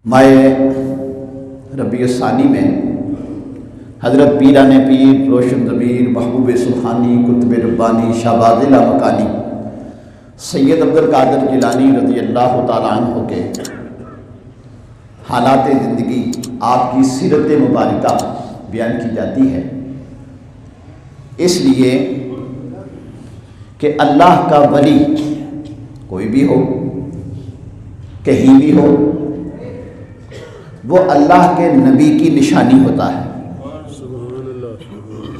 ماہ ربیع الثانی میں حضرت پیران پیر روشن ضمیر محبوب سبحانی قطب ربانی شہباز لامکانی سید عبدالقادر جیلانی رضی اللہ تعالیٰ عنہ کے حالات زندگی، آپ کی سیرت مبارکہ بیان کی جاتی ہے، اس لیے کہ اللہ کا ولی کوئی بھی ہو، کہیں بھی ہو، وہ اللہ کے نبی کی نشانی ہوتا ہے،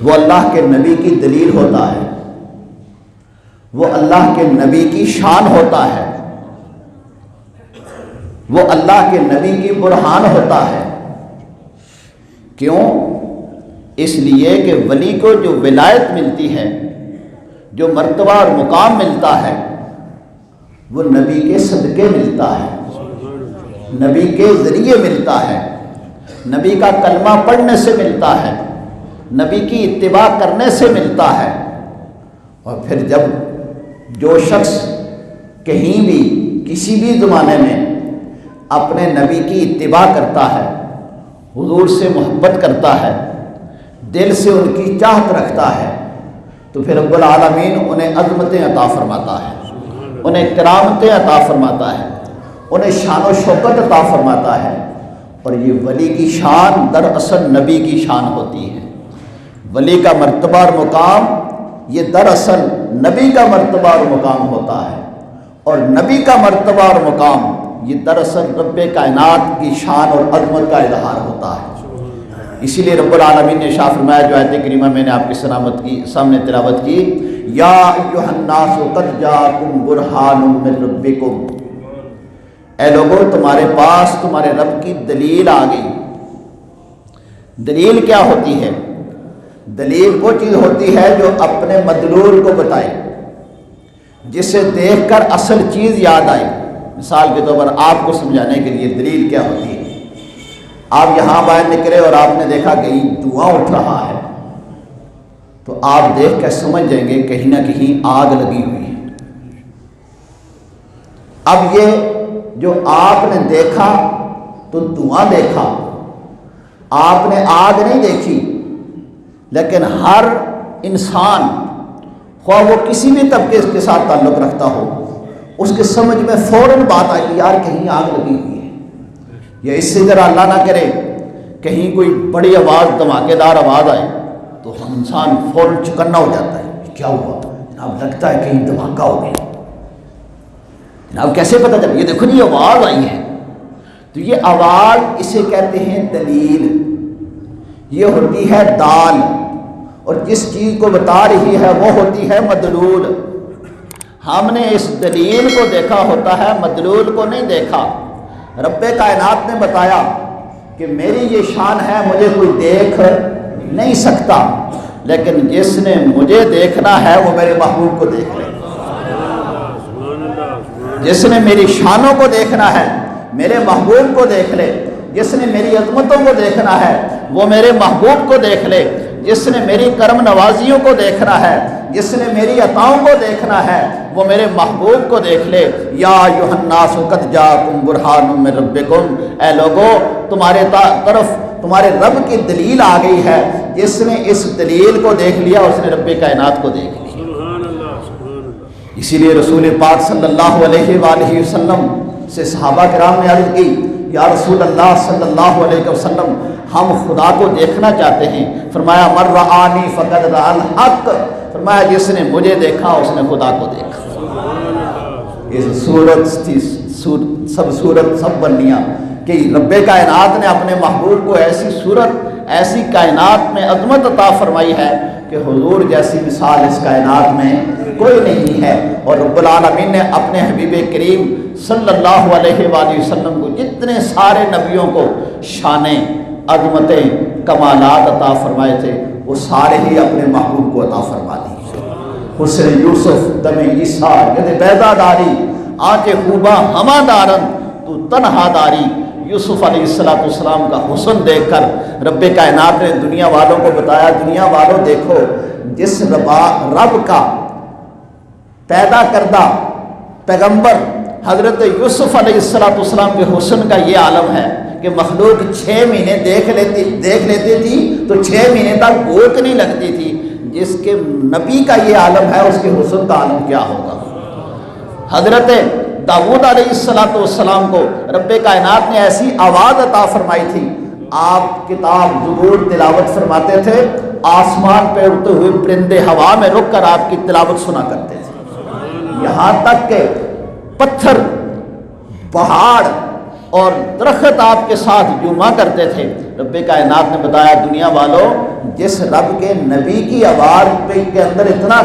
وہ اللہ کے نبی کی دلیل ہوتا ہے، وہ اللہ کے نبی کی شان ہوتا ہے، وہ اللہ کے نبی کی برہان ہوتا ہے۔ کیوں؟ اس لیے کہ ولی کو جو ولایت ملتی ہے، جو مرتبہ اور مقام ملتا ہے، وہ نبی کے صدقے ملتا ہے، نبی کے ذریعے ملتا ہے، نبی کا کلمہ پڑھنے سے ملتا ہے، نبی کی اتباع کرنے سے ملتا ہے۔ اور پھر جب جو شخص کہیں بھی کسی بھی زمانے میں اپنے نبی کی اتباع کرتا ہے، حضور سے محبت کرتا ہے، دل سے ان کی چاہت رکھتا ہے، تو پھر رب العالمین انہیں عظمتیں عطا فرماتا ہے، انہیں کرامتیں عطا فرماتا ہے، انہیں شان و شوکت عطا فرماتا ہے۔ اور یہ ولی کی شان دراصل نبی کی شان ہوتی ہے۔ ولی کا مرتبہ اور مقام یہ دراصل نبی کا مرتبہ اور مقام ہوتا ہے، اور نبی کا مرتبہ اور مقام یہ دراصل رب کائنات کی شان اور عظمت کا اظہار ہوتا ہے۔ اسی لیے رب العالمین نے ارشاد فرمایا، جو آیت کریمہ میں نے آپ کی سامنے تلاوت کی، یا ایھا الناس قد جاءکم برہان من ربکم، اے لوگوں تمہارے پاس تمہارے رب کی دلیل آ گئی۔ دلیل کیا ہوتی ہے؟ دلیل وہ چیز ہوتی ہے جو اپنے مدلول کو بتائے، جسے دیکھ کر اصل چیز یاد آئے۔ مثال کے طور پر آپ کو سمجھانے کے لیے دلیل کیا ہوتی ہے، آپ یہاں باہر نکلے اور آپ نے دیکھا کہیں دھواں اٹھ رہا ہے، تو آپ دیکھ کر سمجھ جائیں گے کہیں نہ کہیں آگ لگی ہوئی ہے۔ اب یہ جو آپ نے دیکھا تو دھواں دیکھا، آپ نے آگ نہیں دیکھی، لیکن ہر انسان خواہ وہ کسی بھی طبقے کے ساتھ تعلق رکھتا ہو، اس کے سمجھ میں فوراً بات آئی کہ یار کہیں آگ لگی ہوئی ہے، یا اس سے ذرا اللہ نہ کرے کہیں کوئی بڑی آواز دھماکے دار آواز آئے تو ہم انسان فوراً چکنا ہو جاتا ہے، کیا ہوا جناب، لگتا ہے کہیں دھماکہ ہو گیا۔ جناب کیسے پتہ چلا؟ یہ دیکھو یہ آواز آئی ہے، تو یہ آواز اسے کہتے ہیں دلیل، یہ ہوتی ہے دال، اور جس چیز کو بتا رہی ہے وہ ہوتی ہے مدلول۔ ہم نے اس دلیل کو دیکھا ہوتا ہے، مدلول کو نہیں دیکھا۔ رب کائنات نے بتایا کہ میری یہ شان ہے، مجھے کوئی دیکھ نہیں سکتا، لیکن جس نے مجھے دیکھنا ہے وہ میرے محبوب کو دیکھ لے۔ جس نے میری شانوں کو دیکھنا ہے میرے محبوب کو دیکھ لے، جس نے میری عظمتوں کو دیکھنا ہے وہ میرے محبوب کو دیکھ لے، جس نے میری کرم نوازیوں کو دیکھنا ہے، جس نے میری عطاؤں کو دیکھنا ہے وہ میرے محبوب کو دیکھ لے۔ یا ایھا الناس قد جاءکم برہان من ربکم، اے لوگو تمہارے طرف تمہارے رب کی دلیل آ گئی ہے، جس نے اس دلیل کو دیکھ لیا اس نے رب کائنات کو دیکھ لیا۔ اسی لیے رسول پاک صلی اللہ علیہ وآلہ وسلم سے صحابہ کرام نے عرض کی، یا رسول اللہ صلی اللہ علیہ وسلم ہم خدا کو دیکھنا چاہتے ہیں۔ فرمایا من رآنی فقد رأى الحق، فرمایا جس نے مجھے دیکھا اس نے خدا کو دیکھا۔ اس صورت تھی سب بنیاں کہ رب کائنات نے اپنے محبوب کو ایسی صورت، ایسی کائنات میں عظمت عطا فرمائی ہے کہ حضور جیسی مثال اس کائنات میں کوئی نہیں ہے۔ اور رب العالمین نے اپنے حبیب کریم صلی اللہ علیہ وآلہ وسلم کو جتنے سارے نبیوں کو شانیں، عظمتیں، کمالات عطا فرمائے تھے، وہ سارے ہی اپنے محبوب کو عطا فرما دی۔ حسن یوسف دم عیسیٰ ید بیضا داری، آنچ خوباں ہما دارن تو تنہا داری۔ یوسف علیہ السلام کا حسن دیکھ کر رب کائنات نے دنیا والوں کو بتایا، دنیا والوں دیکھو جس رب کا پیدا کردہ پیغمبر حضرت یوسف علیہ السلام کے حسن کا یہ عالم ہے کہ مخلوق 6 مہینے دیکھ لیتی تھی تو 6 مہینے تک بھوک نہیں لگتی تھی. جس کے نبی کا یہ عالم ہے اس کے حسن کا عالم کیا ہوگا. حضرت داؤد علیہ السلام کو رب کائنات نے ایسی آواز عطا فرمائی تھی. آپ کتاب زبور تلاوت فرماتے تھے، آسمان پہ اڑتے ہوئے پرندے ہوا میں رک کر آپ کی تلاوت سنا کرتے تھے. یہاں تک کہ پتھر، پہاڑ اور درخت آپ کے ساتھ جمع کرتے تھے. رب کائنات نے بتایا دنیا والوں، جس رب کے نبی کی آواز پہ کے اندر اتنا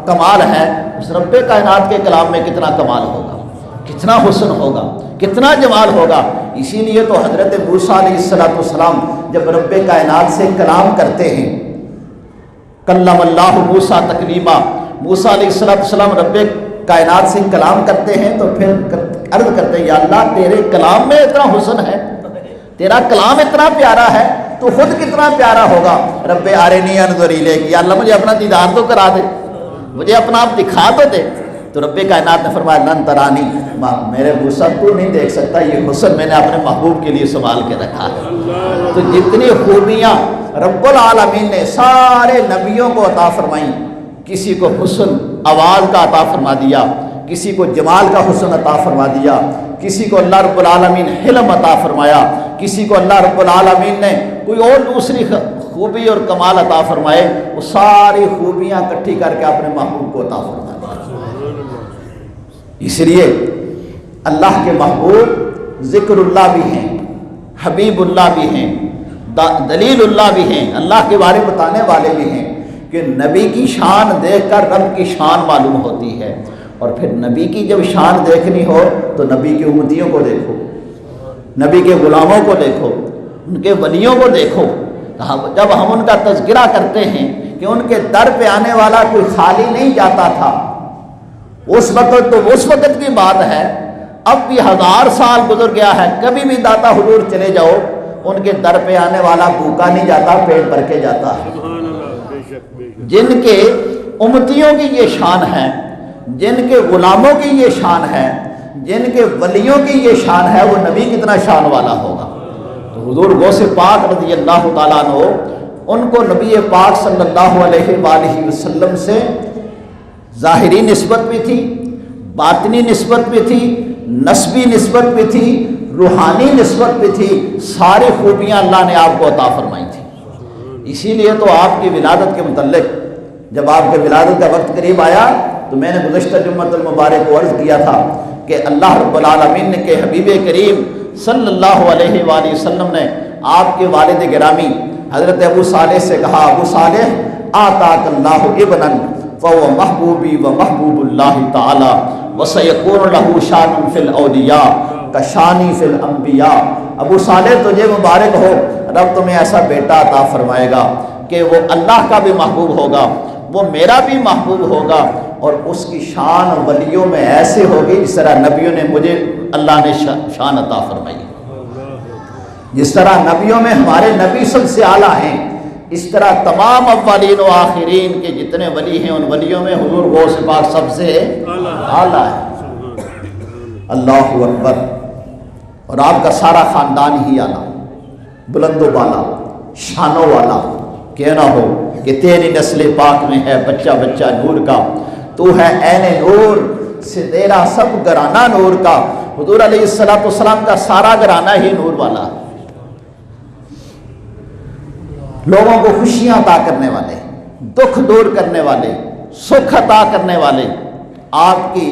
کمال ہے، اس رب کائنات کے کلام میں کتنا کمال ہوگا، کتنا حسن ہوگا، کتنا جمال ہوگا. اسی لیے تو حضرت موسیٰ علیہ السلام جب رب کائنات سے کلام کرتے ہیں، کلم اللہ موسیٰ تکلیما، موسیٰ علیہ السلام رب کائنات سے کلام کرتے ہیں تو پھر عرض کرتے ہیں یا اللہ تیرے کلام میں اتنا حسن ہے، تیرا کلام اتنا پیارا ہے، تو خود کتنا پیارا ہوگا. رب ارنی انظر الیک، یا اللہ مجھے اپنا دیدار تو کرا دے، مجھے اپنا آپ دکھا تو دے. تو رب کائنات نے فرمایا لن ترانی، میرے موسیٰ تو نہیں دیکھ سکتا، یہ حسن میں نے اپنے محبوب کے لیے سنبھال کے رکھا ہے. تو جتنی خوبیاں رب العالمین نے سارے نبیوں کو عطا فرمائیں، کسی کو حسن آواز کا عطا فرما دیا، کسی کو جمال کا حسن عطا فرما دیا، کسی کو اللہ رب العالمین حلم عطا فرمایا، کسی کو اللہ رب العالمین نے کوئی اور دوسری خوبی اور کمال عطا فرمائے. وہ ساری خوبیاں اکٹھی کر کے اپنے محبوب کو عطا فرما دیا. اس لیے اللہ کے محبوب ذکر اللہ بھی ہیں، حبیب اللہ بھی ہیں، دلیل اللہ بھی ہیں، اللہ کے بارے بتانے والے بھی ہیں. کہ نبی کی شان دیکھ کر رب کی شان معلوم ہوتی ہے. اور پھر نبی کی جب شان دیکھنی ہو تو نبی کی امتیوں کو دیکھو، نبی کے غلاموں کو دیکھو، ان کے ولیوں کو دیکھو. جب ہم ان کا تذکرہ کرتے ہیں کہ ان کے در پہ آنے والا کوئی خالی نہیں جاتا تھا، اس وقت تو اس وقت کی بات ہے، اب بھی 1000 سال گزر گیا ہے، کبھی بھی داتا حضور چلے جاؤ ان کے در پہ آنے والا بھوکا نہیں جاتا، پیٹ بھر کے جاتا ہے. جن کے امتیوں کی یہ شان ہے، جن کے غلاموں کی یہ شان ہے، جن کے ولیوں کی یہ شان ہے، وہ نبی کتنا شان والا ہوگا. تو حضور غوث پاک رضی اللہ تعالیٰ عنہ، ان کو نبی پاک صلی اللہ علیہ وآلہ وسلم سے ظاہری نسبت بھی تھی، باطنی نسبت بھی تھی، نسبی نسبت بھی تھی، روحانی نسبت بھی تھی. ساری خوبیاں اللہ نے آپ کو عطا فرمائی تھی. اسی لیے تو آپ کی ولادت کے متعلق جب آپ کے ولادت کا وقت قریب آیا تو میں نے گزشتہ جمعۃ المبارک کو عرض کیا تھا کہ اللہ رب العالمین نے کہ حبیب کریم صلی اللہ علیہ وآلہ وسلم نے آپ کے والد گرامی حضرت ابو صالح سے کہا، ابو صالح آتاک اللہ ابنا فهو محبوبی و محبوب اللہ تعالی وسیکون له شان فی الاولیاء کشانی فی الانبیاء. ابو صالح تجھے مبارک ہو، رب تمہیں ایسا بیٹا عطا فرمائے گا کہ وہ اللہ کا بھی محبوب ہوگا، وہ میرا بھی محبوب ہوگا، اور اس کی شان ولیوں میں ایسے ہوگی جس طرح نبیوں نے مجھے اللہ نے شان عطا فرمائی. جس طرح نبیوں میں ہمارے نبی سب سے اعلیٰ ہیں، اس طرح تمام اولین و آخرین کے جتنے ولی ہیں ان ولیوں میں حضور غوث پاک سب سے اعلیٰ ہے. اللہ اکبر. اور آپ کا سارا خاندان ہی اعلیٰ، بلند و بالا، شانوں والا. کہنا ہو کہ تیری نسل پاک میں ہے بچہ بچہ نور کا، تو ہے عین نور سے تیرا سب گھرانہ نور کا. حضور علیہ السلام کا سارا گھرانہ ہی نور والا ہے. لوگوں کو خوشیاں عطا کرنے والے، دکھ دور کرنے والے، سکھ عطا کرنے والے. آپ کی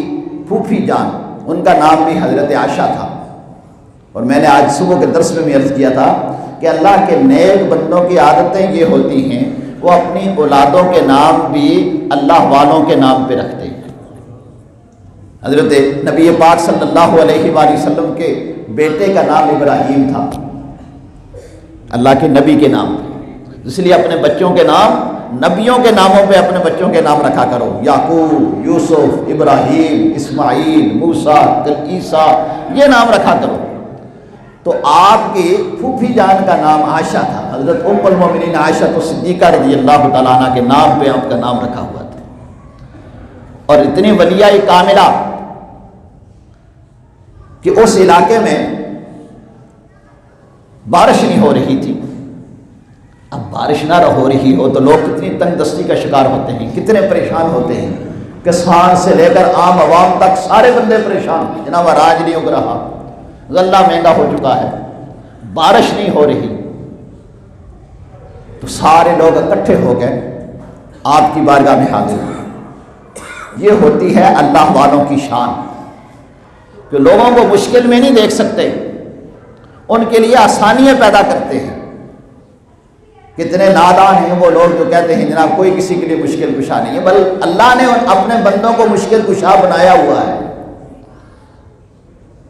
پھوپھی جان، ان کا نام بھی حضرت عائشہ تھا. اور میں نے آج صبح کے درس میں بھی عرض کیا تھا کہ اللہ کے نیک بندوں کی عادتیں یہ ہوتی ہیں، وہ اپنی اولادوں کے نام بھی اللہ والوں کے نام پہ رکھتے ہیں. حضرت نبی پاک صلی اللہ علیہ وآلہ وسلم کے بیٹے کا نام ابراہیم تھا، اللہ کے نبی کے نام پہ. اس لیے اپنے بچوں کے نام نبیوں کے ناموں پہ اپنے بچوں کے نام رکھا کرو. یعقوب، یوسف، ابراہیم، اسماعیل، موسیٰ، عیسیٰ، یہ نام رکھا کرو. تو آپ کی پھوپھی جان کا نام عائشہ تھا. حضرت ام المومنین عائشہ صدیقہ رضی اللہ تعالیٰ عنہ کے نام پہ آپ کا نام رکھا ہوا تھا. اور اتنی ولیہ کاملہ کہ اس علاقے میں بارش نہیں ہو رہی تھی۔ اب بارش نہ ہو رہی ہو تو لوگ کتنی تنگ دستی کا شکار ہوتے ہیں، کتنے پریشان ہوتے ہیں، کسان سے لے کر عام عوام تک سارے بندے پریشان، جناب راج نہیں اگ رہا، غلہ مہنگا ہو چکا ہے، بارش نہیں ہو رہی۔ تو سارے لوگ اکٹھے ہو گئے، آپ کی بارگاہ میں حاضر ہوئے۔ یہ ہوتی ہے اللہ والوں کی شان، کہ لوگوں کو مشکل میں نہیں دیکھ سکتے، ان کے لیے آسانیاں پیدا کرتے ہیں۔ کتنے نادان ہیں وہ لوگ جو کہتے ہیں جناب کوئی کسی کے لیے مشکل کشا نہیں ہے، بلکہ اللہ نے اپنے بندوں کو مشکل کشا بنایا ہوا ہے۔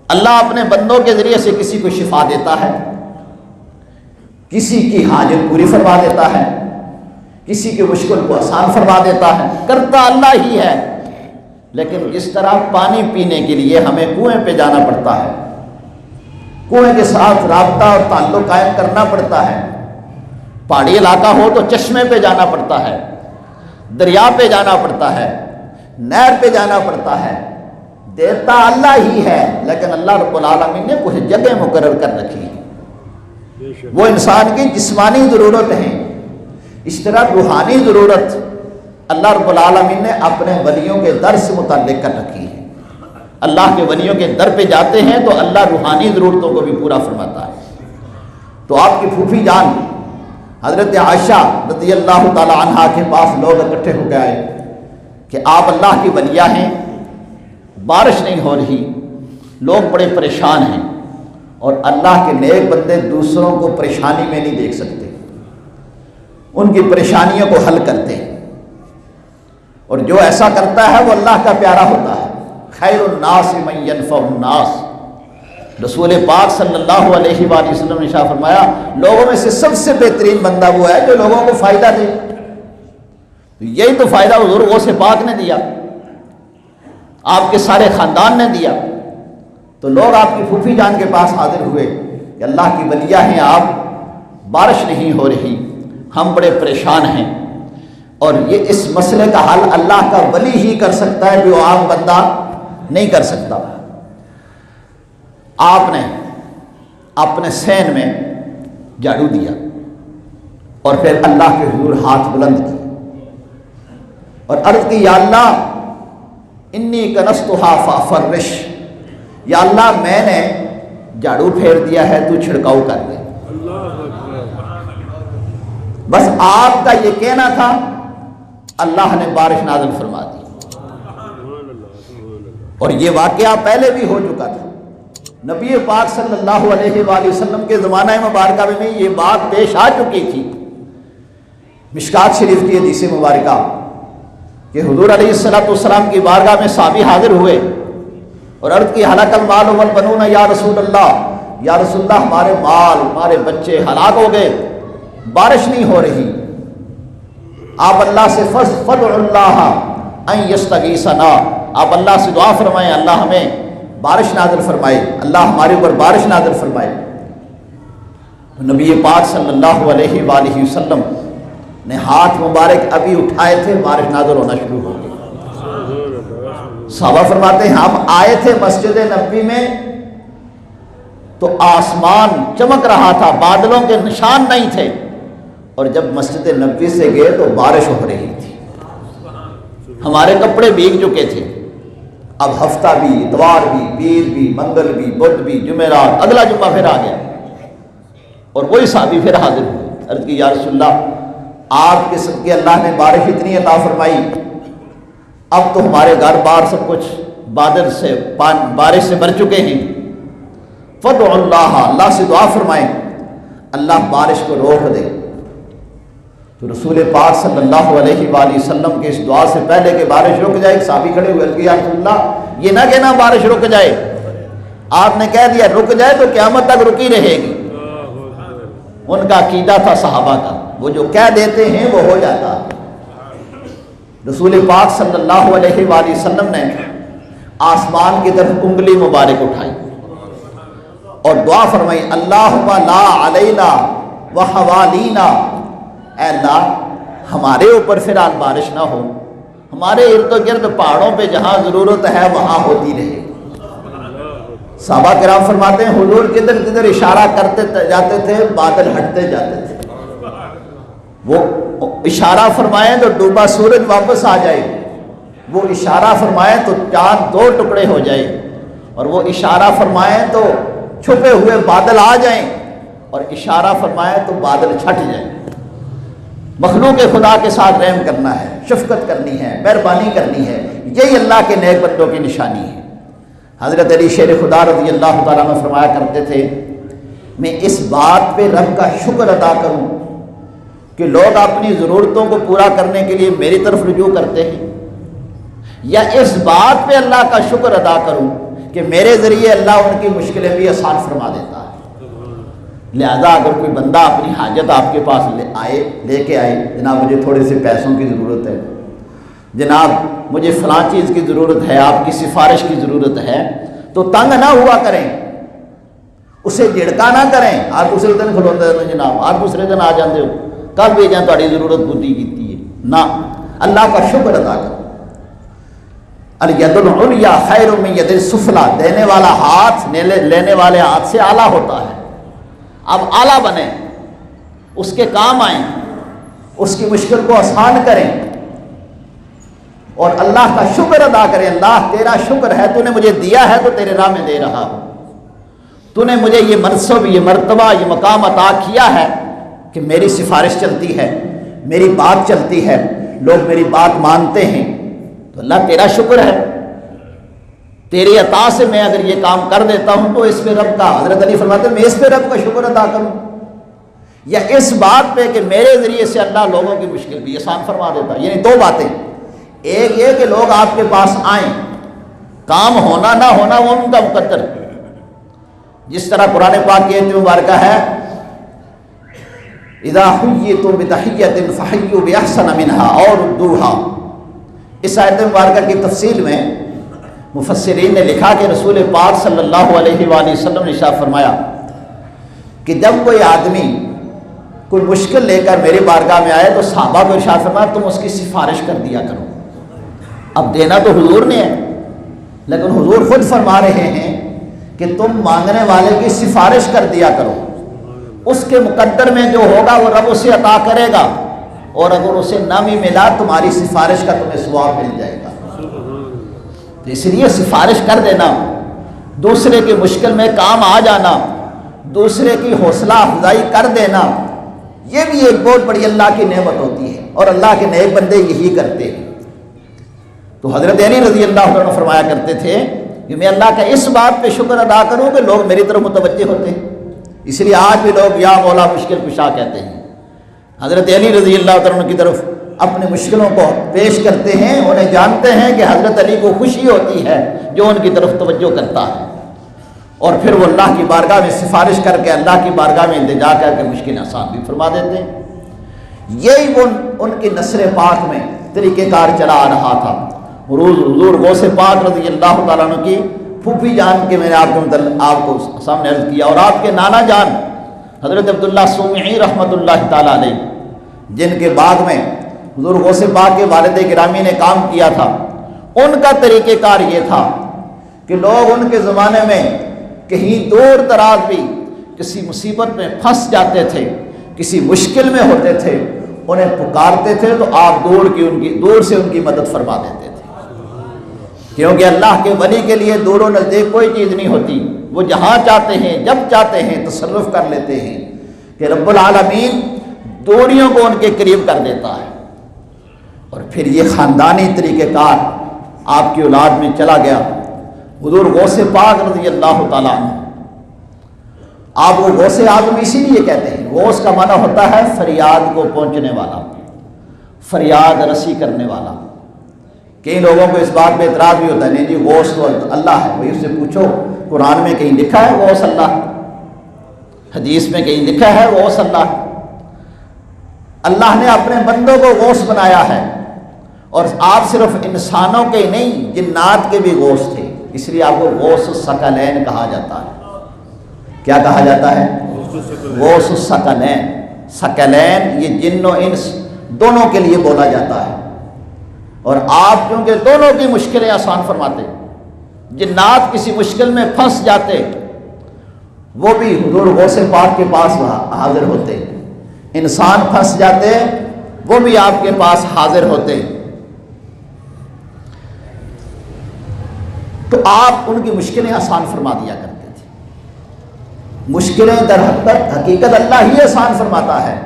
اللہ اپنے بندوں کے ذریعے سے کسی کو شفا دیتا ہے، کسی کی حاجت پوری فرما دیتا ہے، کسی کی مشکل کو آسان فرما دیتا ہے، کرتا اللہ ہی ہے۔ لیکن جس طرح پانی پینے کے لیے ہمیں کنویں پہ جانا پڑتا ہے، کنویں کے ساتھ رابطہ اور تعلق قائم کرنا پڑتا ہے، پہاڑی علاقہ ہو تو چشمے پہ جانا پڑتا ہے، دریا پہ جانا پڑتا ہے، نہر پہ جانا پڑتا ہے، دیتا اللہ ہی ہے، لیکن اللہ رب العالمین نے کچھ جگہ مقرر کر رکھی ہے۔ وہ انسان کی جسمانی ضرورت ہے، اس طرح روحانی ضرورت اللہ رب العالمین نے اپنے ولیوں کے در سے متعلق کر رکھی ہے۔ اللہ کے ولیوں کے در پہ جاتے ہیں تو اللہ روحانی ضرورتوں کو بھی پورا فرماتا ہے۔ تو آپ کی پھوپھی جان حضرت عائشہ رضی اللہ تعالی عنہا کے پاس لوگ اکٹھے ہو گئے کہ آپ اللہ کی ولیہ ہیں، بارش نہیں ہو رہی، لوگ بڑے پریشان ہیں، اور اللہ کے نیک بندے دوسروں کو پریشانی میں نہیں دیکھ سکتے، ان کی پریشانیوں کو حل کرتے ہیں، اور جو ایسا کرتا ہے وہ اللہ کا پیارا ہوتا ہے۔ خیر الناس من ینفع الناس، رسول پاک صلی اللہ علیہ وآلہ وسلم نے ارشاد فرمایا لوگوں میں سے سب سے بہترین بندہ وہ ہے جو لوگوں کو فائدہ دے۔ یہی تو فائدہ حضور غوث پاک نے دیا، آپ کے سارے خاندان نے دیا۔ تو لوگ آپ کی پھوپھی جان کے پاس حاضر ہوئے کہ اللہ کی ولیہ ہیں آپ، بارش نہیں ہو رہی، ہم بڑے پریشان ہیں، اور یہ اس مسئلے کا حل اللہ کا ولی ہی کر سکتا ہے، جو عام بندہ نہیں کر سکتا۔ آپ نے اپنے سین میں جھاڑو دیا اور پھر اللہ کے حضور ہاتھ بلند کیے اور عرض کی، یا اللہ انی کنستھا فافرش، یا اللہ میں نے جھاڑو پھیر دیا ہے، تو چھڑکاؤ کر دے۔ بس آپ کا یہ کہنا تھا، اللہ نے بارش نازل فرما دی، اور یہ واقعہ پہلے بھی ہو چکا تھا۔ نبی پاک صلی اللہ علیہ وآلہ وسلم کے زمانہ مبارکہ میں یہ بات پیش آ چکی تھی۔ مشکات شریف کی حدیث مبارکہ کہ حضور علیہ السلام کی بارگاہ میں صحابی حاضر ہوئے اور عرض کی، ہلاک المال والبنون یا رسول اللہ، یا رسول اللہ ہمارے مال ہمارے بچے ہلاک ہو گئے، بارش نہیں ہو رہی۔ آپ اللہ سے فدع اللہ ان یستغیثنا، آپ اللہ سے دعا فرمائیں اللہ ہمیں بارش نازل فرمائے، اللہ ہمارے اوپر بارش نازل فرمائے۔ نبی پاک صلی اللہ علیہ وآلہ وسلم نے ہاتھ مبارک ابھی اٹھائے تھے، بارش نازل ہونا شروع ہو گئی۔ صحابہ فرماتے ہیں ہم آئے تھے مسجد نبوی میں تو آسمان چمک رہا تھا، بادلوں کے نشان نہیں تھے، اور جب مسجد نبوی سے گئے تو بارش ہو رہی تھی، ہمارے کپڑے بھیگ چکے تھے۔ اب ہفتہ بھی، اتوار بھی، پیر بھی، منگل بھی، بدھ بھی، جمعرات، اگلا جمعہ پھر آ گیا، اور وہی صحابی پھر حاضر ہوئے۔ عرض کی، یا رسول اللہ آپ کے صدقے اللہ نے بارش اتنی عطا فرمائی، اب تو ہمارے گھر بار سب کچھ بادل سے بارش سے بھر چکے ہیں، فدع اللہ، اللہ سے دعا فرمائیں اللہ بارش کو روک دے۔ تو رسول پاک صلی اللہ علیہ وآلہ وسلم کے اس دعا سے پہلے کہ بارش رک جائے، ایک صحابی کھڑے ہوئے کہ یا رسول اللہ یہ نہ کہنا بارش رک جائے، آپ نے کہہ دیا رک جائے تو قیامت تک رکی رہے گی۔ ان کا عقیدہ تھا صحابہ کا، وہ جو کہہ دیتے ہیں وہ ہو جاتا۔ رسول پاک صلی اللہ علیہ وآلہ وسلم نے آسمان کی طرف انگلی مبارک اٹھائی اور دعا فرمائی، اللہم لا علینا وحوالینا، اے اللہ ہمارے اوپر فی الحال بارش نہ ہو، ہمارے ارد و گرد پہاڑوں پہ جہاں ضرورت ہے وہاں ہوتی رہے۔ صحابہ کرام فرماتے ہیں حضور کدھر کدھر اشارہ کرتے جاتے تھے بادل ہٹتے جاتے تھے، وہ اشارہ فرمائیں تو ڈوبا سورج واپس آ جائے، وہ اشارہ فرمائیں تو چاند دو ٹکڑے ہو جائے، اور وہ اشارہ فرمائیں تو چھپے ہوئے بادل آ جائیں، اور اشارہ فرمائیں تو بادل چھٹ جائیں۔ مخلوق خدا کے ساتھ رحم کرنا ہے، شفقت کرنی ہے، مہربانی کرنی ہے، یہی اللہ کے نیک بندوں کی نشانی ہے۔ حضرت علی شیر خدا رضی اللہ تعالیٰ عنہ فرمایا کرتے تھے، میں اس بات پہ رب کا شکر ادا کروں کہ لوگ اپنی ضرورتوں کو پورا کرنے کے لیے میری طرف رجوع کرتے ہیں، یا اس بات پہ اللہ کا شکر ادا کروں کہ میرے ذریعے اللہ ان کی مشکلیں بھی آسان فرما دیتا ہے۔ لہذا اگر کوئی بندہ اپنی حاجت آپ کے پاس لے کے آئے، جناب مجھے تھوڑے سے پیسوں کی ضرورت ہے، جناب مجھے فلاں چیز کی ضرورت ہے، آپ کی سفارش کی ضرورت ہے، تو تنگ نہ ہوا کریں، اسے جھڑکا نہ کریں، آپ دوسرے دن کھلوتے ہو جناب، آپ دوسرے دن آ جاتے ہو، کب بھی جائیں تاری ضرورت پوری کیتی ہے، نہ، اللہ کا شکر ادا کرو۔ الید العلیٰ خیر من ید السفلیٰ، دینے والا ہاتھ لینے والے ہاتھ سے اعلیٰ ہوتا ہے۔ اب اعلیٰ بنیں، اس کے کام آئیں، اس کی مشکل کو آسان کریں، اور اللہ کا شکر ادا کریں۔ اللہ تیرا شکر ہے، تو نے مجھے دیا ہے تو تیرے راہ میں دے رہا ہوں، تو نے مجھے یہ منصب، یہ مرتبہ، یہ مقام عطا کیا ہے کہ میری سفارش چلتی ہے، میری بات چلتی ہے، لوگ میری بات مانتے ہیں، تو اللہ تیرا شکر ہے، تیری عطا سے میں اگر یہ کام کر دیتا ہوں تو اس پہ رب کا، حضرت علی فرماتے ہیں میں اس پہ رب کا شکر ادا کروں، یا اس بات پہ کہ میرے ذریعے سے اللہ لوگوں کی مشکل بھی آسان فرما دیتا ہے۔ یعنی دو باتیں، ایک یہ کہ لوگ آپ کے پاس آئیں، کام ہونا نہ ہونا وہ ان کا مقدر ہے، جس طرح قرآن پاک کی آیت مبارکہ ہے اذا حییتم بتحیۃ فحیوا باحسن منها اور ردوها۔ اس آیت مبارکہ کی تفصیل میں مفسرین نے لکھا کہ رسول پاک صلی اللہ علیہ وآلہ وسلم نے ارشاد فرمایا کہ جب کوئی آدمی کوئی مشکل لے کر میری بارگاہ میں آئے تو صحابہ کو ارشاد فرمایا تم اس کی سفارش کر دیا کرو۔ اب دینا تو حضور نے ہے، لیکن حضور خود فرما رہے ہیں کہ تم مانگنے والے کی سفارش کر دیا کرو، اس کے مقدر میں جو ہوگا وہ رب اسے عطا کرے گا، اور اگر اسے نہ بھی ملا تمہاری سفارش کا تمہیں ثواب مل جائے گا۔ تو اس لیے سفارش کر دینا، دوسرے کی مشکل میں کام آ جانا، دوسرے کی حوصلہ افزائی کر دینا، یہ بھی ایک بہت بڑی اللہ کی نعمت ہوتی ہے، اور اللہ کے نیک بندے یہی کرتے ہیں۔ تو حضرت علی رضی اللہ عنہ فرمایا کرتے تھے کہ میں اللہ کا اس بات پہ شکر ادا کروں کہ لوگ میری طرف متوجہ ہوتے ہیں، اس لیے آج بھی لوگ یا مولا مشکل کشا کہتے ہیں۔ حضرت علی رضی اللہ عنہ کی طرف اپنے مشکلوں کو پیش کرتے ہیں، انہیں جانتے ہیں کہ حضرت علی کو خوشی ہوتی ہے جو ان کی طرف توجہ کرتا ہے، اور پھر وہ اللہ کی بارگاہ میں سفارش کر کے، اللہ کی بارگاہ میں التجا کر کے مشکل آسان بھی فرما دیتے ہیں۔ یہی وہ ان کی نثر پاک میں طریقہ کار چلا آ رہا تھا۔ حضور غوث پاک رضی اللہ تعالیٰ عنہ کی پھوپھی جان کے میں نے آپ کو سامنے عرض کیا، اور آپ کے نانا جان حضرت عبداللہ سومعی رحمۃ اللہ تعالیٰ علیہ، جن کے باغ میں حضور غوث پاک کے والد گرامی نے کام کیا تھا، ان کا طریقہ کار یہ تھا کہ لوگ ان کے زمانے میں کہیں دور دراز بھی کسی مصیبت میں پھنس جاتے تھے، کسی مشکل میں ہوتے تھے، انہیں پکارتے تھے تو آپ دور سے ان کی مدد فرما دیتے تھے، کیونکہ اللہ کے ولی کے لیے دور و نزدیک کوئی چیز نہیں ہوتی، وہ جہاں چاہتے ہیں جب چاہتے ہیں تصرف کر لیتے ہیں کہ رب العالمین دوریوں کو ان کے قریب کر دیتا ہے۔ اور پھر یہ خاندانی طریقہ کار آپ کی اولاد میں چلا گیا۔ حضور غوث پاک رضی اللہ تعالیٰ عنہ، آپ وہ غوث اعظم اسی لیے کہتے ہیں، غوث کا معنی ہوتا ہے فریاد کو پہنچنے والا، فریاد رسی کرنے والا۔ کئی لوگوں کو اس بات میں اعتراض بھی ہوتا ہے، نہیں جی غوث تو اللہ ہے، وہی اس سے پوچھو قرآن میں کہیں لکھا ہے غوث اللہ، حدیث میں کہیں لکھا ہے غوث اللہ؟ اللہ نے اپنے بندوں کو غوث بنایا ہے، اور آپ صرف انسانوں کے ہی نہیں جنات کے بھی غوث تھے، اس لیے آپ کو غوث الثقلین کہا جاتا ہے۔ کیا کہا جاتا ہے؟ غوث الثقلین۔ ثقلین یہ جن و انس دونوں کے لیے بولا جاتا ہے، اور آپ کیونکہ دونوں کی مشکلیں آسان فرماتے، جنات کسی مشکل میں پھنس جاتے وہ بھی حضور غوث پاک کے پاس حاضر ہوتے، انسان پھنس جاتے وہ بھی آپ کے پاس حاضر ہوتے، تو آپ ان کی مشکلیں آسان فرما دیا کرتے تھے۔ مشکلیں در حقیقت اللہ ہی آسان فرماتا ہے،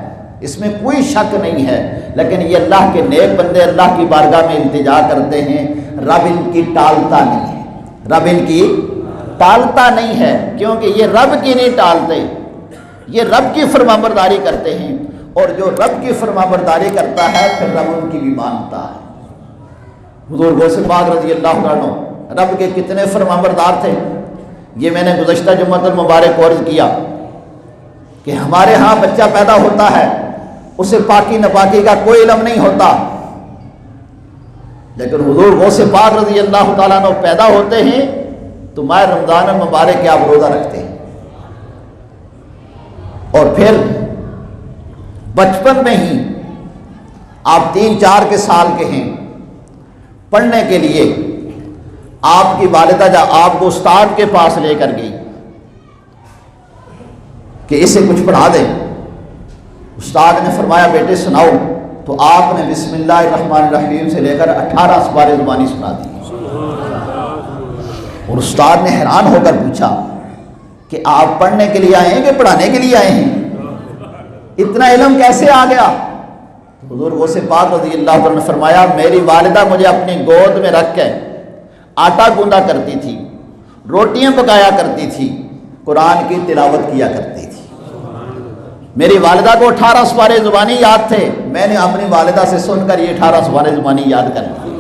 اس میں کوئی شک نہیں ہے، لیکن یہ اللہ کے نیک بندے اللہ کی بارگاہ میں التجا کرتے ہیں، رب ان کی ٹالتا نہیں ہے، رب ان کی ٹالتا نہیں ہے، کیونکہ یہ رب کی نہیں ٹالتے، یہ رب کی فرمانبرداری کرتے ہیں، اور جو رب کی فرمانبرداری کرتا ہے پھر رب ان کی بھی مانتا ہے۔ حضور غوث پاک رضی اللہ عنہ رب کے کتنے فرمانبردار تھے، یہ میں نے گزشتہ جمعۃ المبارک کو عرض کیا کہ ہمارے ہاں بچہ پیدا ہوتا ہے اسے پاکی ناپاکی کا کوئی علم نہیں ہوتا، لیکن حضور غوث پاک رضی اللہ تعالیٰ عنہ پیدا ہوتے ہیں تو ماہ رمضان المبارک کے آپ روزہ رکھتے ہیں، اور پھر بچپن میں ہی آپ 3-4 کے سال کے ہیں، پڑھنے کے لیے آپ کی والدہ آپ کو استاد کے پاس لے کر گئی کہ اسے کچھ پڑھا دیں۔ استاد نے فرمایا بیٹے سناؤ، تو آپ نے بسم اللہ الرحمن الرحیم سے لے کر 18 اسبار زبانی سنا دی، اور استاد نے حیران ہو کر پوچھا کہ آپ پڑھنے کے لیے آئے ہیں کہ پڑھانے کے لیے آئے ہیں، اتنا علم کیسے آ گیا؟ حضور غوث پاک رضی اللہ عنہ نے فرمایا میری والدہ مجھے اپنی گود میں رکھ کے آٹا گوندا کرتی تھی، روٹیاں پکایا کرتی تھی، قرآن کی تلاوت کیا کرتی تھی۔ میری والدہ کو 18 اسوارِ زبانی یاد تھے، میں نے اپنی والدہ سے سن کر یہ 18 اسوارِ زبانی یاد کر لی۔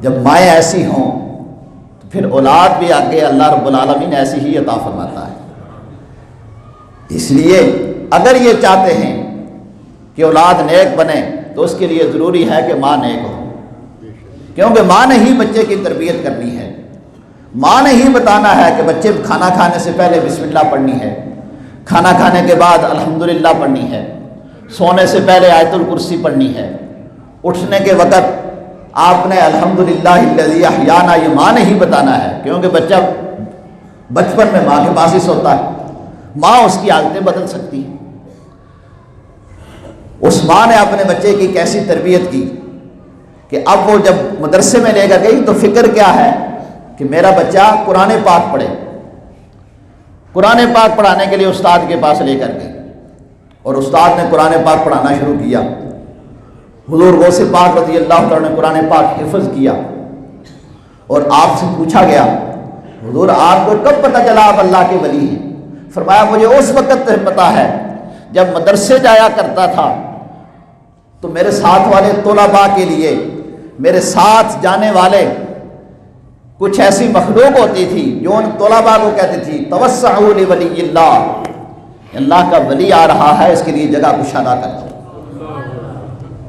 جب مائیں ایسی ہوں تو پھر اولاد بھی آگے اللہ رب العالمین ایسی ہی عطا فرماتا ہے۔ اس لیے اگر یہ چاہتے ہیں کہ اولاد نیک بنے تو اس کے لیے ضروری ہے کہ ماں نیک ہو، کیونکہ ماں نے ہی بچے کی تربیت کرنی ہے، ماں نے ہی بتانا ہے کہ بچے کھانا کھانے سے پہلے بسم اللہ پڑھنی ہے، کھانا کھانے کے بعد الحمدللہ پڑھنی ہے، سونے سے پہلے آیت الکرسی پڑھنی ہے، اٹھنے کے وقت آپ نے الحمدللہ الذی احیانا، یہ ماں نے ہی بتانا ہے، کیونکہ بچہ بچپن میں ماں کے پاس ہی سوتا ہے، ماں اس کی عادتیں بدل سکتی ہے۔ اس ماں نے اپنے بچے کی کیسی تربیت کی کہ اب وہ جب مدرسے میں لے کر گئی تو فکر کیا ہے کہ میرا بچہ قرآن پاک پڑھے، قرآن پاک پڑھانے کے لیے استاد کے پاس لے کر گئی، اور استاد نے قرآن پاک پڑھانا شروع کیا۔ حضور غوث پاک رضی اللہ تعالیٰ نے قرآن پاک حفظ کیا، اور آپ سے پوچھا گیا حضور آپ کو کب پتہ چلا آپ اللہ کے ولی ہیں؟ فرمایا مجھے اس وقت پتہ ہے جب مدرسے جایا کرتا تھا تو میرے ساتھ والے طلباء کے لیے میرے ساتھ جانے والے کچھ ایسی مخلوق ہوتی تھی جو ان طلباء کو کہتی تھی توسعوا لولی اللہ، اللہ کا ولی آ رہا ہے اس کے لیے جگہ کشادہ کر دو۔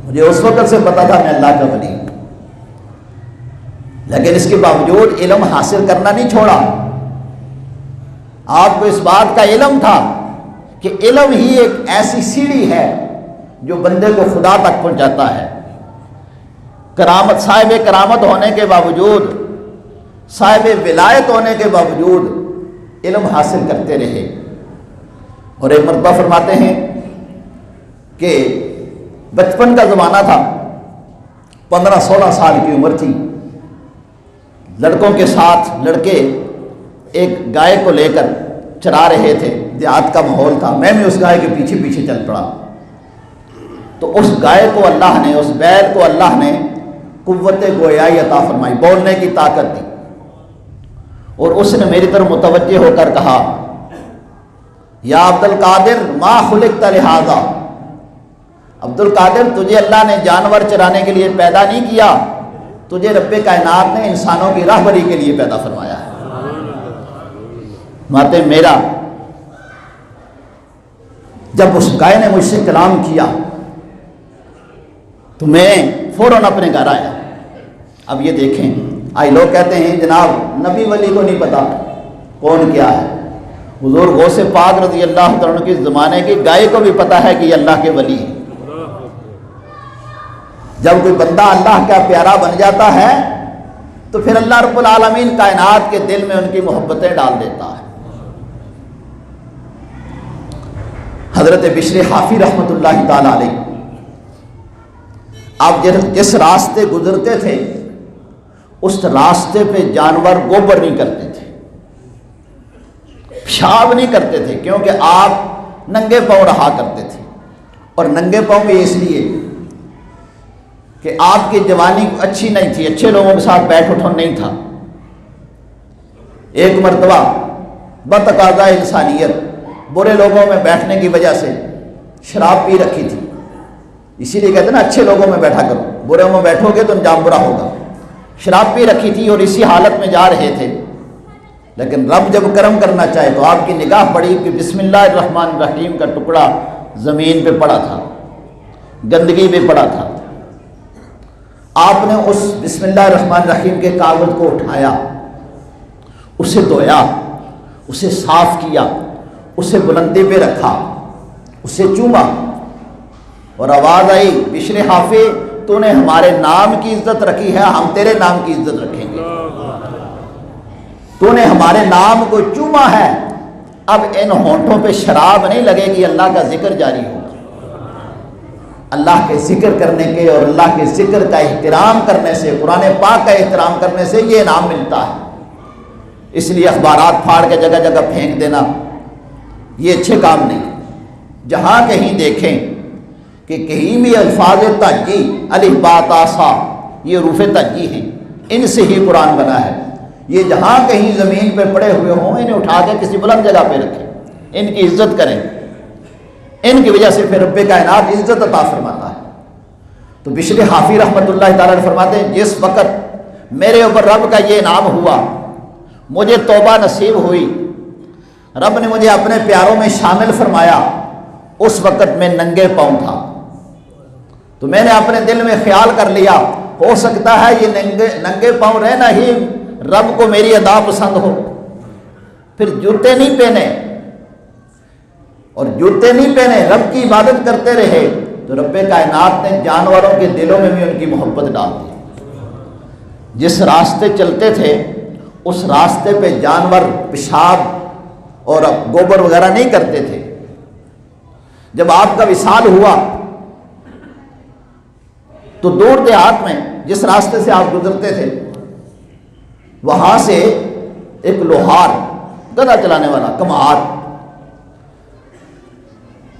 مجھے اس وقت سے پتا تھا میں اللہ کا ولی ہوں، لیکن اس کے باوجود علم حاصل کرنا نہیں چھوڑا۔ آپ کو اس بات کا علم تھا کہ علم ہی ایک ایسی سیڑھی ہے جو بندے کو خدا تک پہنچاتا ہے۔ کرامت صاحب کرامت ہونے کے باوجود، صاحب ولایت ہونے کے باوجود علم حاصل کرتے رہے، اور ایک مرتبہ فرماتے ہیں کہ بچپن کا زمانہ تھا، 15-16 سال کی عمر تھی، لڑکوں کے ساتھ لڑکے ایک گائے کو لے کر چرا رہے تھے، دیہات کا ماحول تھا، میں بھی اس گائے کے پیچھے پیچھے چل پڑا، تو اس گائے کو اللہ نے، اس بیل کو اللہ نے قوت گویائی عطا فرمائی، بولنے کی طاقت دی، اور اس نے میری طرف متوجہ ہو کر کہا یا عبد القادر ما خلقت لہذا، عبد القادر تجھے اللہ نے جانور چرانے کے لیے پیدا نہیں کیا، تجھے رب کائنات نے انسانوں کی راہبری کے لیے پیدا فرمایا ہے۔ ماتے میرا جب اس گائے نے مجھ سے کلام کیا تو میں فوراً اپنے گھر آیا۔ اب یہ دیکھیں، آئی لوگ کہتے ہیں جناب نبی ولی کو نہیں پتا کون کیا ہے، حضور غوث پاک رضی اللہ تعالیٰ کے زمانے کی گائے کو بھی پتا ہے کہ یہ اللہ کے ولی ہے۔ جب کوئی بندہ اللہ کا پیارا بن جاتا ہے تو پھر اللہ رب العالمین کائنات کے دل میں ان کی محبتیں ڈال دیتا ہے۔ حضرت بشر حافی رحمۃ اللہ تعالی علیہ، آپ جس راستے گزرتے تھے اس راستے پہ جانور گوبر نہیں کرتے تھے، پیشاب نہیں کرتے تھے، کیونکہ آپ ننگے پاؤں رہا کرتے تھے۔ اور ننگے پاؤں بھی اس لیے کہ آپ کی جوانی اچھی نہیں تھی، اچھے لوگوں کے ساتھ بیٹھ اٹھن نہیں تھا۔ ایک مرتبہ بتقاضا انسانیت برے لوگوں میں بیٹھنے کی وجہ سے شراب پی رکھی تھی، اسی لیے کہتے ہیں نا اچھے لوگوں میں بیٹھا کرو، برے میں بیٹھو گے تو انجام برا ہوگا۔ شراب پی رکھی تھی اور اسی حالت میں جا رہے تھے، لیکن رب جب کرم کرنا چاہے تو آپ کی نگاہ پڑی کہ بسم اللہ الرحمن الرحیم کا ٹکڑا زمین پہ پڑا تھا، گندگی پہ پڑا تھا۔ آپ نے اس بسم اللہ الرحمن الرحیم کے کاغذ کو اٹھایا، اسے دھویا، اسے صاف کیا، اسے بلندی پہ رکھا، اسے چوما، اور آواز آئی بشر حافی تو نے ہمارے نام کی عزت رکھی ہے، ہم تیرے نام کی عزت رکھیں گے۔ تو نے ہمارے نام کو چوما ہے، اب ان ہونٹوں پہ شراب نہیں لگے گی، اللہ کا ذکر جاری ہوگا۔ اللہ کے ذکر کرنے کے اور اللہ کے ذکر کا احترام کرنے سے، قرآن پاک کا احترام کرنے سے یہ انعام ملتا ہے۔ اس لیے اخبارات پھاڑ کے جگہ جگہ پھینک دینا یہ اچھے کام نہیں۔ جہاں کہیں دیکھیں کہ کہیں بھی الفاظ تہجی الف با تا سا یہ حروف تہجی ہیں، ان سے ہی قرآن بنا ہے، یہ جہاں کہیں زمین پہ پڑے ہوئے ہوں انہیں اٹھا کے کسی بلند جگہ پہ رکھیں، ان کی عزت کریں، ان کی وجہ سے پھر رب کائنات عزت عطا فرماتا ہے۔ تو بشر حافی رحمۃ اللہ تعالیٰ فرماتے ہیں جس وقت میرے اوپر رب کا یہ انعام ہوا، مجھے توبہ نصیب ہوئی، رب نے مجھے اپنے پیاروں میں شامل فرمایا، اس وقت میں ننگے پاؤں تھا، تو میں نے اپنے دل میں خیال کر لیا ہو سکتا ہے یہ ننگے پاؤں رہنا ہی رب کو میری ادا پسند ہو۔ پھر جوتے نہیں پہنے، اور جوتے نہیں پہنے، رب کی عبادت کرتے رہے، تو رب کائنات نے جانوروں کے دلوں میں بھی ان کی محبت ڈال دی۔ جس راستے چلتے تھے اس راستے پہ جانور پیشاب اور گوبر وغیرہ نہیں کرتے تھے۔ جب آپ کا وصال ہوا تو دور دیہات میں جس راستے سے آپ گزرتے تھے وہاں سے ایک لوہار، گدھا چلانے والا کمہار،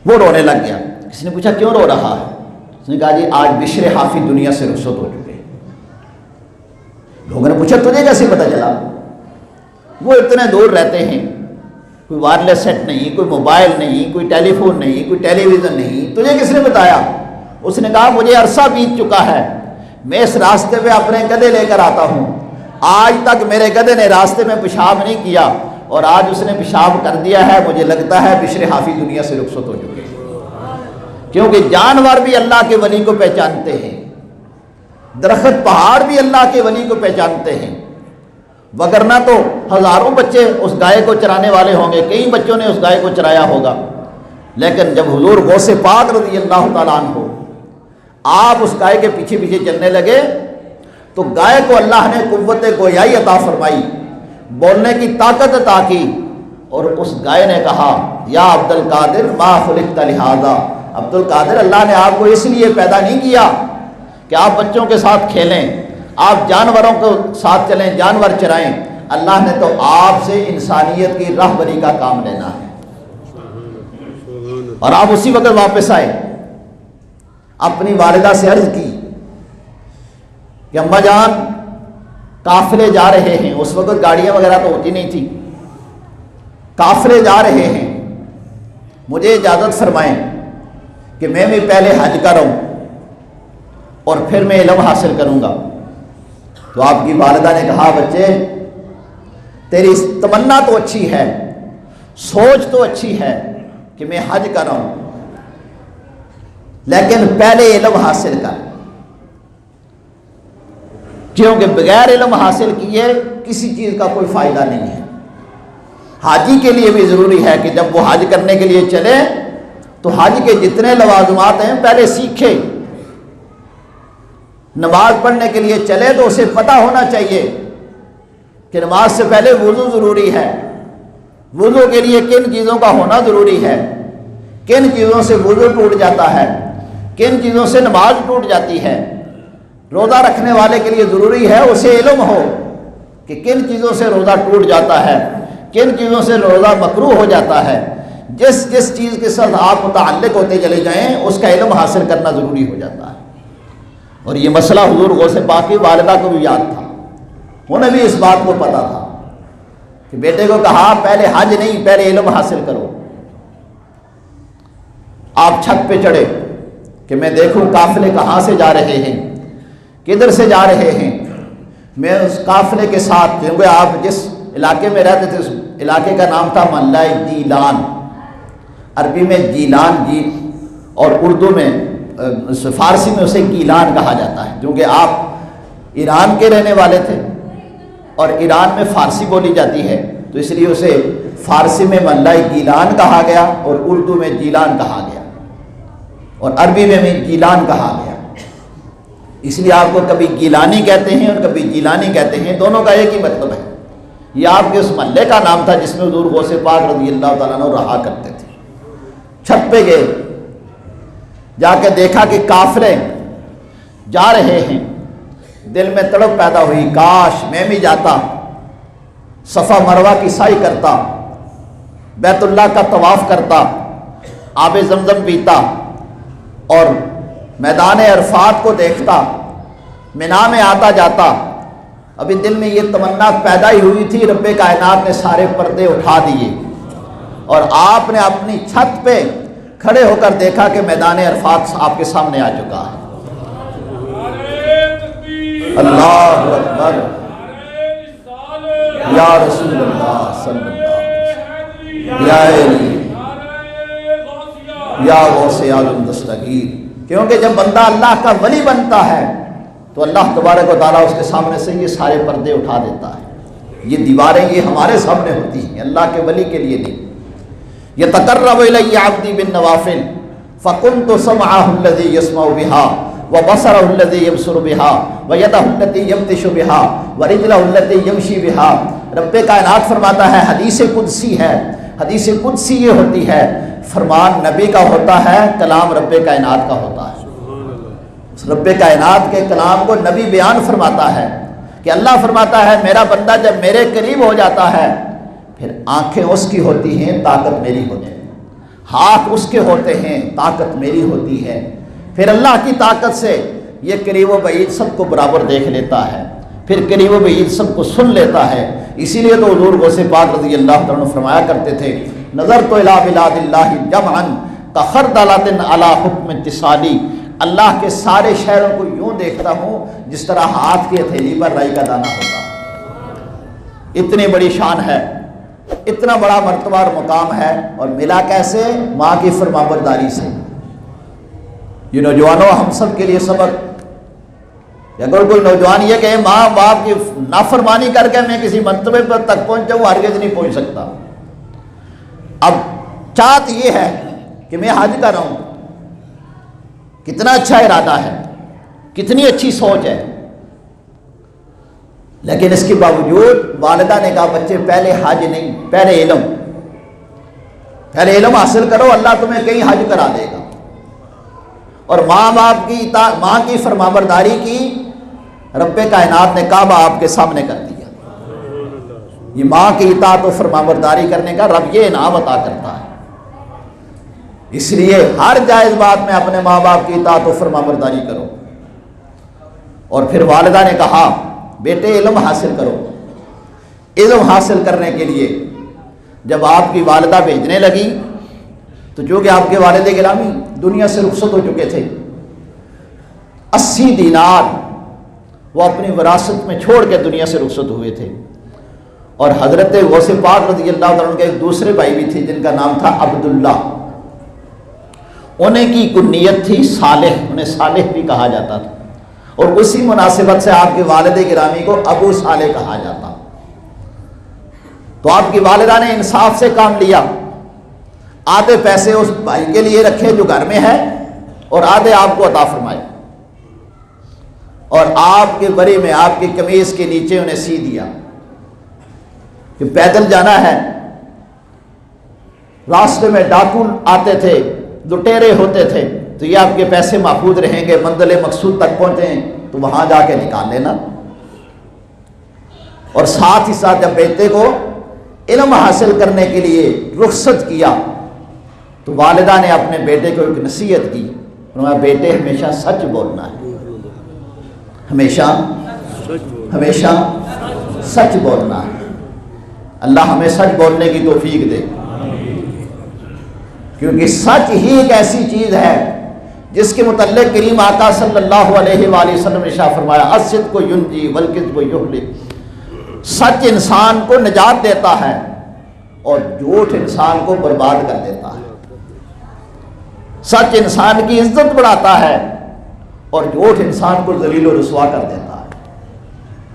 وہ رونے لگ گیا۔ کسی نے پوچھا کیوں رو رہا ہے؟ اس نے کہا جی آج بشر حافی دنیا سے رخصت ہو چکے۔ لوگوں نے پوچھا تجھے کیسے پتہ چلا؟ وہ اتنے دور رہتے ہیں، کوئی وائرلیس سیٹ نہیں، کوئی موبائل نہیں، کوئی ٹیلی فون نہیں، کوئی ٹیلی ویژن نہیں، تجھے کس نے بتایا؟ اس نے کہا مجھے عرصہ بیت چکا ہے، میں اس راستے پہ اپنے گدھے لے کر آتا ہوں، آج تک میرے گدھے نے راستے میں پیشاب نہیں کیا، اور آج اس نے پیشاب کر دیا ہے، مجھے لگتا ہے بشر حافی دنیا سے رخصت ہو چکے ہیں۔ کیونکہ جانور بھی اللہ کے ولی کو پہچانتے ہیں، درخت پہاڑ بھی اللہ کے ولی کو پہچانتے ہیں، وگرنہ تو ہزاروں بچے اس گائے کو چرانے والے ہوں گے، کئی بچوں نے اس گائے کو چرایا ہوگا، لیکن جب حضور غوث پاک رضی اللہ تعالیٰ عنہ آپ اس گائے کے پیچھے پیچھے چلنے لگے تو گائے کو اللہ نے قوت گویائی عطا فرمائی، بولنے کی طاقت عطا کی، اور اس گائے نے کہا یا عبد القادر ما خلقت لہذا، عبد القادر اللہ نے آپ کو اس لیے پیدا نہیں کیا کہ آپ بچوں کے ساتھ کھیلیں، آپ جانوروں کو ساتھ چلیں، جانور چرائیں، اللہ نے تو آپ سے انسانیت کی راہبری کا کام لینا ہے۔ اور آپ اسی وقت واپس آئے، اپنی والدہ سے عرض کی کہ اماں جان قافلے جا رہے ہیں، اس وقت گاڑیاں وغیرہ تو ہوتی نہیں تھی، قافلے جا رہے ہیں، مجھے اجازت فرمائیں کہ میں بھی پہلے حج کروں اور پھر میں علم حاصل کروں گا۔ تو آپ کی والدہ نے کہا بچے تیری تمنا تو اچھی ہے، سوچ تو اچھی ہے کہ میں حج کروں، لیکن پہلے علم حاصل کر، کیونکہ بغیر علم حاصل کیے کسی چیز کا کوئی فائدہ نہیں ہے۔ حاجی کے لیے بھی ضروری ہے کہ جب وہ حج کرنے کے لیے چلے تو حج کے جتنے لوازمات ہیں پہلے سیکھے، نماز پڑھنے کے لیے چلے تو اسے پتہ ہونا چاہیے کہ نماز سے پہلے وضو ضروری ہے، وضو کے لیے کن چیزوں کا ہونا ضروری ہے، کن چیزوں سے وضو ٹوٹ جاتا ہے، کن چیزوں سے نماز ٹوٹ جاتی ہے۔ روزہ رکھنے والے کے لیے ضروری ہے اسے علم ہو کہ کن چیزوں سے روزہ ٹوٹ جاتا ہے، کن چیزوں سے روزہ مکروہ ہو جاتا ہے۔ جس جس چیز کے ساتھ آپ متعلق ہوتے چلے جائیں اس کا علم حاصل کرنا ضروری ہو جاتا ہے۔ اور یہ مسئلہ حضور غوث پاک کی والدہ کو بھی یاد تھا، انہیں بھی اس بات کو پتا تھا کہ بیٹے کو کہا پہلے حج نہیں، پہلے علم حاصل کرو۔ آپ چھت پہ چڑھے کہ میں دیکھوں قافلے کہاں سے جا رہے ہیں، کدھر سے جا رہے ہیں۔ میں اس قافلے کے ساتھ، کیونکہ آپ جس علاقے میں رہتے تھے اس علاقے کا نام تھا محلہ جیلان، عربی میں جیلان جی، اور اردو میں فارسی میں اسے گیلان کہا جاتا ہے، کیونکہ آپ ایران کے رہنے والے تھے اور ایران میں فارسی بولی جاتی ہے، تو اس لیے اسے فارسی میں محلہ گیلان کہا گیا اور اردو میں جیلان کہا گیا اور عربی میں بھی جیلان کہا گیا۔ اس لیے آپ کو کبھی گیلانی کہتے ہیں اور کبھی جیلانی کہتے ہیں، دونوں کا ایک ہی مطلب ہے۔ یہ آپ کے اس محلے کا نام تھا جس میں حضور غوث پاک رضی اللہ تعالیٰ عنہ رہا کرتے تھے۔ چھت پہ گئے، جا کے دیکھا کہ قافلے جا رہے ہیں، دل میں تڑپ پیدا ہوئی، کاش میں بھی جاتا، صفا مروہ کی سعی کرتا، بیت اللہ کا طواف کرتا، آب زمزم پیتا اور میدان عرفات کو دیکھتا، منا میں آتا جاتا۔ ابھی دل میں یہ تمنا پیدا ہی ہوئی تھی، رب کائنات نے سارے پردے اٹھا دیے اور آپ نے اپنی چھت پہ کھڑے ہو کر دیکھا کہ میدان عرفات آپ کے سامنے آ چکا ہے۔ اللہ اکبر، یا رسول اللہ صلی اللہ علیہ وسلم، یا علی، یا غوث اعظم دستگیر۔ کیونکہ جب بندہ اللہ کا ولی بنتا ہے تو اللہ تبارک و تعالیٰ اس کے سامنے سے یہ سارے پردے اٹھا دیتا ہے۔ یہ دیواریں یہ ہمارے سامنے ہوتی ہیں، اللہ کے ولی کے لیے نہیں۔ یتقرب الی عبدی بالنوافل فکنت سمعہ الذی یسمع بہا وبصرہ الذی یبصر بہا ویدہ التی یبطش بہا ورجلہ التی یمشی بہا۔ رب کائنات فرماتا ہے، حدیث قدسی ہے، حدیث قدسی یہ ہوتی ہے، فرمان نبی کا ہوتا ہے، کلام رب کائنات کا ہوتا ہے۔ رب کائنات کے کلام کو نبی بیان فرماتا ہے کہ اللہ فرماتا ہے میرا بندہ جب میرے قریب ہو جاتا ہے پھر آنکھیں اس کی ہوتی ہیں، طاقت میری ہوتی ہے، ہاتھ اس کے ہوتے ہیں، طاقت میری ہوتی ہے۔ پھر اللہ کی طاقت سے یہ قریب و بعید سب کو برابر دیکھ لیتا ہے، پھر قریب و بعید سب کو سن لیتا ہے۔ اسی لیے تو حضور غوث پاک رضی اللہ تعالیٰ عنہ فرمایا کرتے تھے، نظرت الی بلاد اللہ جمعا کخردلۃ علی حکم اتصالی۔ اللہ کے سارے شہروں کو یوں دیکھتا ہوں جس طرح ہاتھ کی ہتھیلی پر رائی کا دانہ ہوتا ہے۔ اتنی بڑی شان ہے، اتنا بڑا مرتبہ اور مقام ہے، اور ملا کیسے؟ ماں کی فرمانبرداری سے۔ یہ نوجوانوں ہم سب کے لیے سبق، اگر کوئی نوجوان یہ کہے ماں باپ کی نافرمانی کر کے میں کسی مرتبے پر تک پہنچا ہوں، ہرگز نہیں پہنچ سکتا۔ اب چاہت یہ ہے کہ میں حج کر رہا ہوں، کتنا اچھا ارادہ ہے، کتنی اچھی سوچ ہے، لیکن اس کے باوجود والدہ نے کہا بچے پہلے حج نہیں، پہلے علم حاصل کرو، اللہ تمہیں کہیں حج کرا دے گا۔ اور ماں باپ کی ماں کی فرمانبرداری کی رب کائنات نے کعبہ آپ کے سامنے کر دیا۔ یہ ماں کی اطاعت و فرمانبرداری کرنے کا رب یہ انعام عطا کرتا ہے۔ اس لیے ہر جائز بات میں اپنے ماں باپ کی اطاعت و فرمانبرداری کرو۔ اور پھر والدہ نے کہا بیٹے علم حاصل کرو۔ علم حاصل کرنے کے لیے جب آپ کی والدہ بھیجنے لگی تو چونکہ آپ کے والد گرامی دنیا سے رخصت ہو چکے تھے، 80 دینار وہ اپنی وراثت میں چھوڑ کے دنیا سے رخصت ہوئے تھے۔ اور حضرت غوث پاک رضی اللہ تعالیٰ عنہ کے ایک دوسرے بھائی بھی تھے جن کا نام تھا عبداللہ، انہیں کی کنیت تھی صالح، انہیں صالح بھی کہا جاتا تھا، اور اسی مناسبت سے آپ کے والد گرامی کو ابو صالح کہا جاتا۔ تو آپ کی والدہ نے انصاف سے کام لیا، آدھے پیسے اس بھائی کے لیے رکھے جو گھر میں ہے اور آدھے آپ کو عطا فرمائے، اور آپ کے بری میں آپ کی قمیض کے نیچے انہیں سی دیا کہ پیدل جانا ہے، راستے میں ڈاکو آتے تھے، لٹیرے ہوتے تھے، تو یہ آپ کے پیسے محفوظ رہیں گے، منزل مقصود تک پہنچیں تو وہاں جا کے نکال لینا۔ اور ساتھ ہی ساتھ جب بیٹے کو علم حاصل کرنے کے لیے رخصت کیا تو والدہ نے اپنے بیٹے کو ایک نصیحت کی، فرمایا بیٹے ہمیشہ سچ بولنا ہے، ہمیشہ سچ بولنا ہے۔ اللہ ہمیں سچ بولنے کی توفیق دے، کیونکہ سچ ہی ایک ایسی چیز ہے جس کے متعلق کریم آقا صلی اللہ علیہ وآلہ وسلم نے ارشاد فرمایا الصدق ینجی والکذب یہلک، سچ انسان کو نجات دیتا ہے اور جھوٹ انسان کو برباد کر دیتا ہے۔ سچ انسان کی عزت بڑھاتا ہے اور جھوٹ انسان کو ذلیل و رسوا کر دیتا ہے۔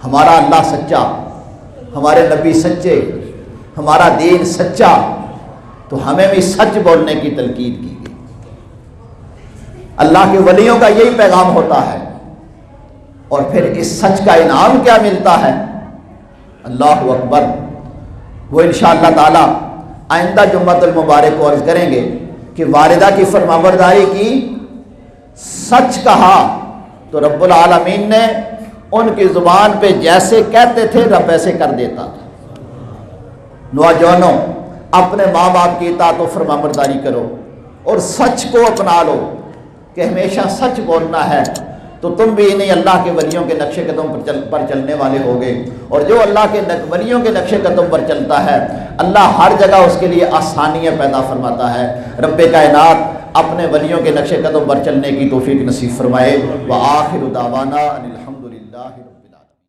ہمارا اللہ سچا، ہمارے نبی سچے، ہمارا دین سچا، تو ہمیں بھی سچ بولنے کی تلقین کی گئی۔ اللہ کے ولیوں کا یہی پیغام ہوتا ہے۔ اور پھر اس سچ کا انعام کیا ملتا ہے؟ اللہ اکبر، وہ انشاءاللہ تعالی آئندہ جمعۃ المبارک کو عرض کریں گے کہ والدہ کی فرمانبرداری کی، سچ کہا تو رب العالمین نے ان کی زبان پہ جیسے کہتے تھے رب ایسے کر دیتا تھا۔ نوجوانوں، اپنے ماں باپ کی اطاعت و فرمانبرداری کرو اور سچ کو اپنا لو کہ ہمیشہ سچ بولنا ہے، تو تم بھی انہیں اللہ کے ولیوں کے نقش قدم پر چلنے والے ہوگے۔ اور جو اللہ کے ولیوں کے نقش قدم پر چلتا ہے، اللہ ہر جگہ اس کے لیے آسانیاں پیدا فرماتا ہے۔ رب کائنات اپنے ولیوں کے نقش قدم پر چلنے کی توفیق نصیب فرمائے۔ وآخر دعوانا